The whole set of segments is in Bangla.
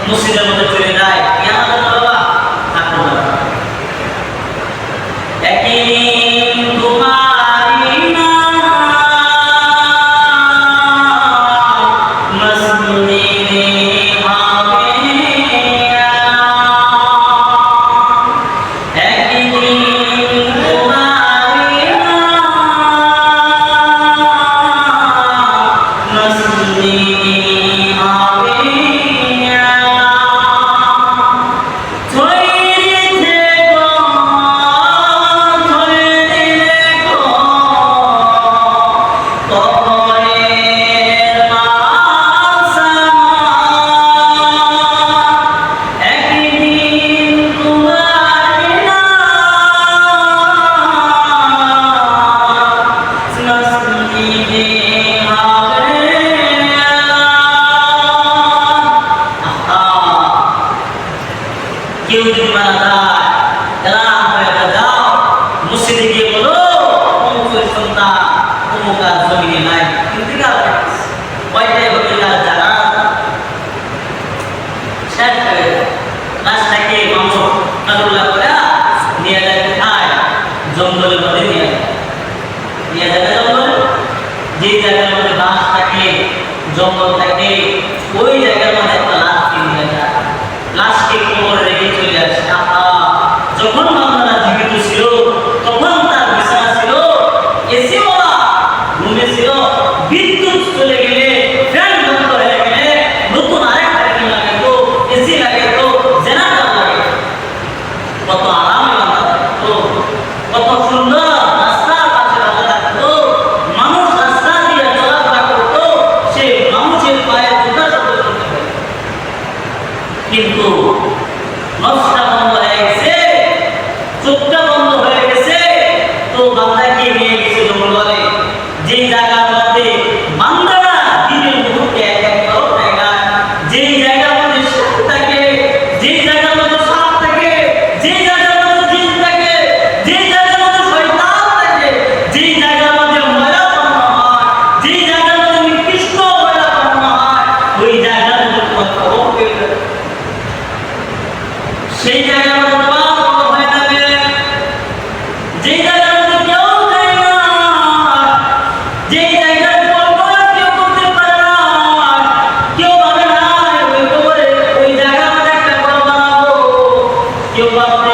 মসজিদের মধ্যে চলে যায়, কি আমাদের বাবা থাকো না। একদিন তোমারি না মসজিদে হবে, একদিন তোমারি না মসজিদে কেউ যদি মারা যায়, এলাম হয়ে যাও মসজিদে গিয়ে বলো অমুকের সন্তান অমুক আর জমিনে নাই, ইন্তেকাল করেছে, কয়টাই হবে তার জানা শেষ হয়ে লাশটাকে মানুষ কাজুল্লাহ করে নিয়ে যায় কোথায়? জঙ্গলের মধ্যে নিয়ে যাবে জঙ্গল, যে জায়গার মধ্যে বাস থাকে জঙ্গল থাকে ওই জায়গার মধ্যে একটা লাশকে নিয়ে যায়, লাশকে কবরে রেখে চলে আসে। যখন বান্দারা জীবিত ছিল তখন তার বিছানা ছিল এসি ওয়ালা, রুমে ছিল, বিদ্যুৎ চলে গেলে ফ্যান বন্ধ হয়ে গেলে নতুন আরেকটা ফ্যান লাগাতো, এসি লাগাতো, জেনারেটর লাগাতো, কত আরামে বান্দা থাকতো, কত সুন্দর রাস্তার পাশে বান্দা থাকতো, মানুষ রাস্তা দিয়ে চলাফেরা করতো, সে মানুষের পায়ে জুতা শব্দ করতে পারে। কিন্তু নকশা বন্ধ হয়ে গেছে, চোখটা বন্ধ হয়ে গেছে, তো বান্দাকে নিয়ে গেছে জঙ্গলে, যেই জায়গার মধ্যে বান্দারা দিনের মুহূর্তে এক এক জায়গা, যেই জায়গার মধ্যে সাপ থাকে, যেই জায়গার মধ্যে সাপ থাকে, যেই জায়গার মধ্যে জিন থাকে, যেই জায়গার মধ্যে শয়তান থাকে, যেই জায়গার মধ্যে ময়লা বানানো হয়, যেই জায়গার মধ্যে নিকৃষ্ট ময়লা বানানো হয়, ওই জায়গার মধ্যে তোমার খবর পেয়ে যাবে, সেই জায়গার মধ্যে তোমার খবর হয়ে যাবে, যেই জায়গার মধ্যে কেউ যায় না, যেই জায়গায় কল্পনা কেউ করতে পারে না, কেউ ভাবে না ওই কবরে ওই জায়গার মধ্যে একটা ঘর বানাবো, কেউ ভাবতে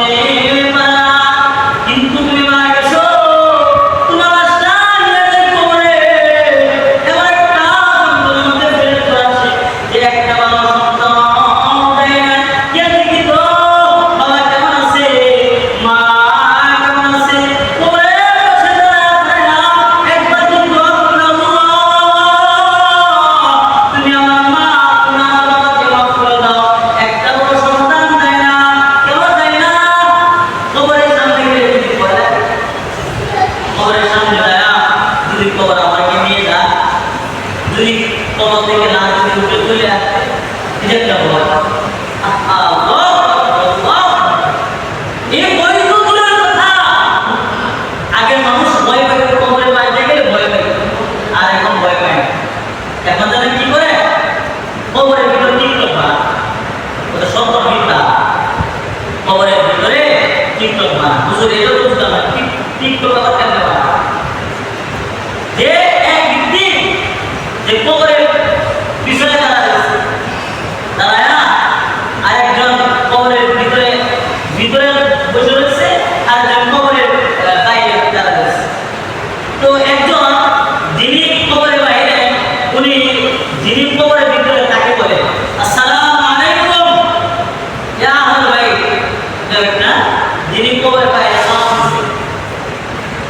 পারে না, কিন্তু তুমি মারা গেছো, তোমার লাশটা নিয়ে যায় কবরে, এবার একটা জঙ্গলের মধ্যে ফেলে চলে আসে, যে একটা ভালো সন্তান দেয় না, কে দেখি তো বাবা কেমন আছে, মা কেমন আছে, কবরে বসে দাঁড়ায় পারে না, একবার তুমি দোয়া করো, তুমি আমার মা তুমি আমার বাবাকে মাফ করে দাও, একটা বড় সন্তান দেয় না, কেন দেয় না? কবরের সামনে গেলে যদি ভয় লাগে, কবরের সামনে যায় যদি কবর আমাকে নিয়ে যায়, যদি কবর থেকে না যদি উঠে চলে আসে, এটা একটা ভয়। এই ভয় তো দূরের কথা, আগের মানুষ ভয় পেত কবরের বাইরে গেলে ভয় পেত, আর এখন ভয় পায় না। এখন তারা কি করে? কবরের ভিতরে টিকটক বানায়, ওটা সম্পূর্ণ মিথ্যা, কবরের ভিতরে টিকটক বানায়, হুজুর এটা বুঝলাম না, টিকটক আবার কেন বানায়? যে একদিন যে কবরের পিছনে দাঁড়াচ্ছে, দাঁড়ায় না, আরেকজন কবরের ভিতরে ভিতরে বসে রয়েছে, আর একজন কবরের বাইরে দাঁড়াচ্ছে। তো একজন যিনি কবরের বাইরে, উনি যিনি কবরের ভিতরে তাকে বলে আসসালামু আলাইকুম ইয়া আহলাল বাইত, না যিনি কবরের বাইরে সালাম দিচ্ছে,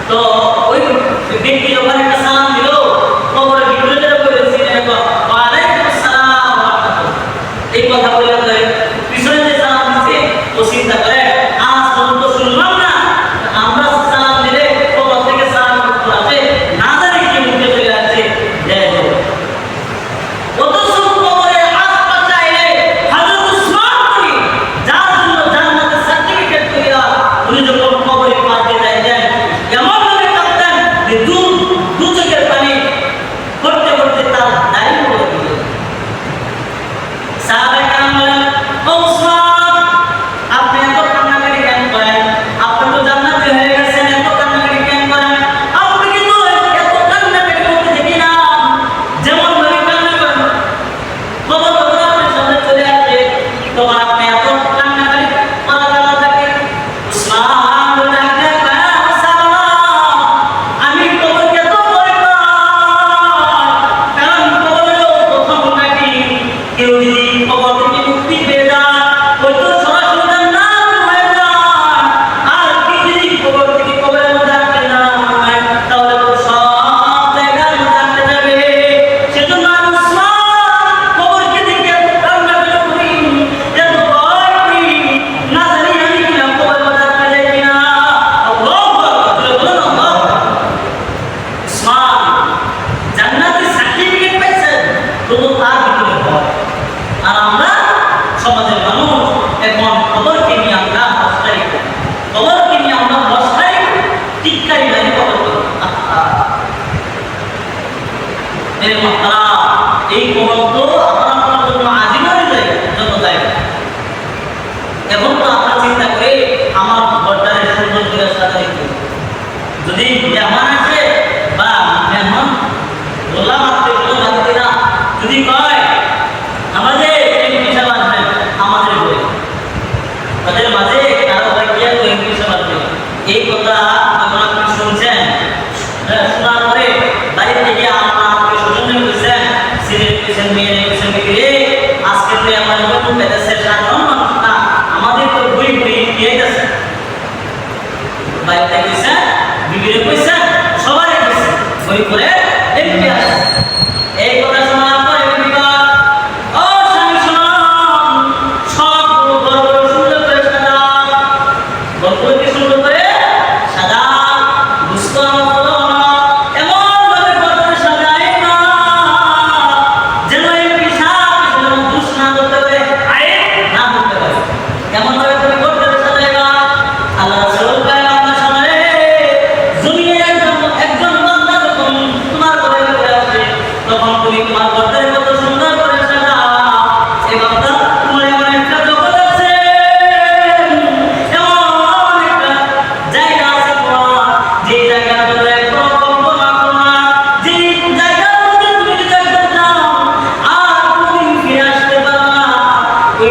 তো ওই ব্যক্তি যখন একটা সালাম দিল, কবরের ভিতরে যারা বলেছে ওয়া আলাইকুম আসসালাম ওয়া রাহমাতুল্লাহ, এই কথা বলে পিছনে যে সালাম দিচ্ছে, ও চিন্তা করে আজ পর্যন্ত শুনলাম না আমরা সালাম দিলে কবর থেকে সালাম করতে হবে, না জানি কি মুখে চলে আসছে, অথচ কবরের আশপাশে এলে হযরত উসমান গনি, যার জন্য জান্নাতের সার্টিফিকেট তৈরি, উনি যখন কবরের পাশে যাইতেন এমন ভাবে কাঁদতেন যে দু চোখের পানি করতে করতে তার দাড়ি পড়ে গেল। সাহাবায়ে কেরাম বলেন ও উসমান, আপনি এত কান্নাকাটি কেন করেন? আপনি তো জান্নাতি হয়ে গেছেন, এত কান্নাকাটি কেন করেন? আপনি কিন্তু এত কান্নাকাটি করতে দেখি না, যেমন ভাবে কান্না করেন খবর যখন আপনার সামনে চলে আসবে তখন আপনি এত কান্নাকাটি করার কারণ থাকে। উসমান ডাকতে কয়, সালাম, আমি কবরকে তো ভয় পাই, কারণ কবর হলো প্রথম ঘাঁটি। কেউ যদি কবর থেকে মুক্তি পেয়ে যায় হয়তো সরাসরি জান্নাত হয়ে যায়, আর কেউ যদি কবর থেকে কবরের মধ্যে আটকে যায় তাহলে তো সব জায়গার মধ্যে আটকে যাবে। সেজন্য আমি উসমান কবরকে দেখে এত কান্নাকাটি করি, এত ভয় করি, না জানি আমি কিনা কবরের মধ্যে আটকে যাই কিনা। আল্লাহু আকবার, বলুন আল্লাহু আকবার। উসমান জান্নাতের সার্টিফিকেট পাইছেন, তবু তার ভিতরে ভয়। আর আমরা সমাজের মানুষ এখন খবরকে নিয়ে আমরা হস্তাই করি, খবরকে নিয়ে আমরা হস্তাই টিক্কারি লাইনে খবর করি। মেরে মাতারা, এই খবর তো আপনার জন্য আজীবনের জায়গা, যত জায়গা। এখন তো আমরা চিন্তা করি আমার ঘরটারে সুন্দর করে সাজাই দিই। যদি মেহমান আসে বা মেহমান বললাম আপনি কোনো বাদ না, যদি কয় আমাদের এমপি সাহেব আসবেন আমাদের ঘরে, তাদের মাঝে কারো ভাই গিয়ে তো এমপি সাহেব আসবে, এই কথা যখন আপনি শুনছেন, শোনার পরে বাড়ি থেকে আমরা আমাকে স্বজনে বলছেন, সিলেট পেয়েছেন, মেয়ে পেয়েছেন, রে আজকে তো আমার নতুন পেতেছে সাধারণ মানুষ না, আমাদের তো বই বই দিয়ে গেছে। বাড়িতে গেছেন, বিবিরে কইছেন, সবাই গেছে, বই করে এমপি আসে। এই কথা শোনার পরে বিবি কয়, ও স্বামী শোনান, সব গল্প সুন্দর করে সাজা, গল্পকে সুন্দর করে সাজা, বুঝতে হলো না, এমন ভাবে গল্প সাজায় না যেন এমপি সাহেব দুষ না করতে পারে, আরে না করতে পারে, এমন ভাবে তুমি গল্প সাজাইবা। আল্লাহ রাসূল কয়, আপনার সামনে জমিনে একজন বান্দা যখন তোমার ঘরে আসে তখন তুমি তোমার ঘরটাকে কত সুন্দর করে সাজাও। এই বান্দা তোমার এমন একটা জগৎ আছে, এমন একটা জায়গা আছে তোমার, যে জায়গার মধ্যে একদম কল্পনা করো না, যে জায়গার মধ্যে তুমি যদি একদম যাও আর তুমি ফিরে আসতে পারো না, ওই